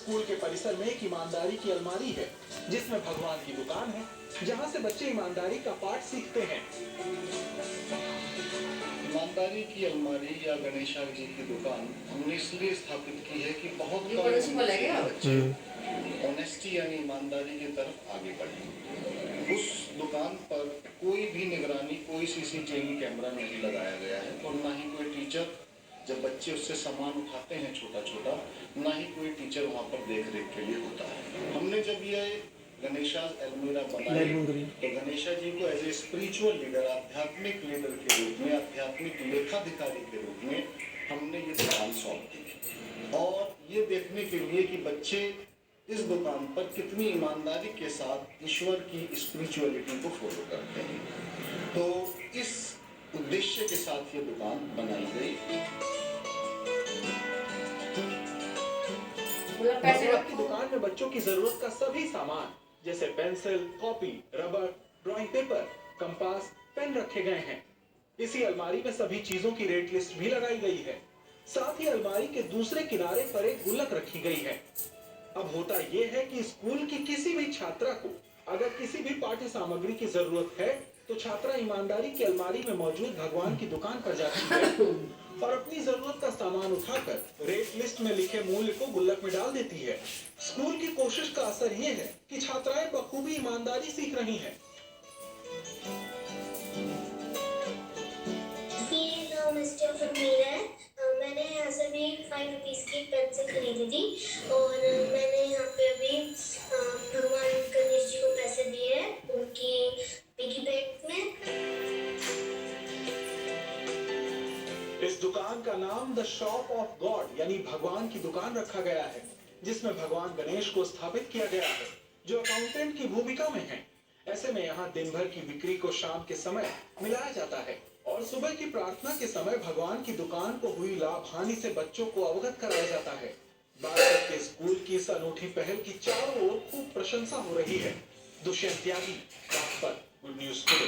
School के परिसर में एक ईमानदारी की अलमारी है जिसमें भगवान की दुकान है, जहां से बच्चे ईमानदारी का पाठ सीखते हैं। ईमानदारी की अलमारी या गणेशा जी की दुकान हमने इसलिए स्थापित की है कि बहुत कम बच्चे ऑनेस्टी यानी ईमानदारी की तरफ आगे बढ़े। उस दुकान पर कोई भी निगरानी, कोई सीसीटीवी कैमरा नहीं लगाया गया है और ना ही कोई टीचर, जब बच्चे उससे सामान उठाते हैं छोटा छोटा, ना ही कोई टीचर वहाँ पर देख रेख के लिए होता है। हमने जब ये गणेशा अलमीरा बनाई तो गणेशा जी को एज ए स्पिरिचुअल लीडर, आध्यात्मिक लीडर के रूप में, आध्यात्मिक लेखाधिकारी के रूप में हमने ये दुकान सौंप दी और ये देखने के लिए कि बच्चे इस दुकान पर कितनी ईमानदारी के साथ ईश्वर की स्पिरिचुअलिटी को फॉलो करते हैं। तो इस उद्देश्य के साथ ये दुकान बनाई गई। भगवान की दुकान में बच्चों की जरूरत का सभी सामान जैसे pencil, copy, rubber, drawing paper, compass, pen रखे गए हैं। इसी अलमारी में सभी चीजों की रेट लिस्ट भी लगाई गई है। साथ ही अलमारी के दूसरे किनारे पर एक गुल्लक रखी गई है। अब होता यह है कि स्कूल की किसी भी छात्रा को अगर किसी भी पाठ्य सामग्री की जरूरत है तो छात्रा ईमानदारी की अलमारी में मौजूद भगवान की दुकान पर जाती है और अपनी जरूरत का सामान उठाकर रेट लिस्ट में लिखे मूल्य को गुल्लक में डाल देती है। स्कूल की कोशिश का असर ये है कि छात्राएं बखूबी ईमानदारी सीख रही हैं। मैंने यहाँ से भी 5 रुपीज़ की पेंसिल खरीदी थी और मैंने यहाँ पे अभी भगवान गणेश जी को पैसे दिए हैं उनकी पिगी बैंक में। इस दुकान का नाम द शॉप ऑफ गॉड यानी भगवान की दुकान रखा गया है, जिसमें भगवान गणेश को स्थापित किया गया है जो अकाउंटेंट की भूमिका में है। ऐसे में यहाँ दिन भर की बिक्री को शाम के समय मिलाया जाता है और सुबह की प्रार्थना के समय भगवान की दुकान को हुई लाभ हानि से बच्चों को अवगत कराया जाता है। बागपत के स्कूल की इस अनूठी पहल की चारों ओर खूब प्रशंसा हो रही है। दुष्यंत त्यागी, बागपत, गुड न्यूज टुडे।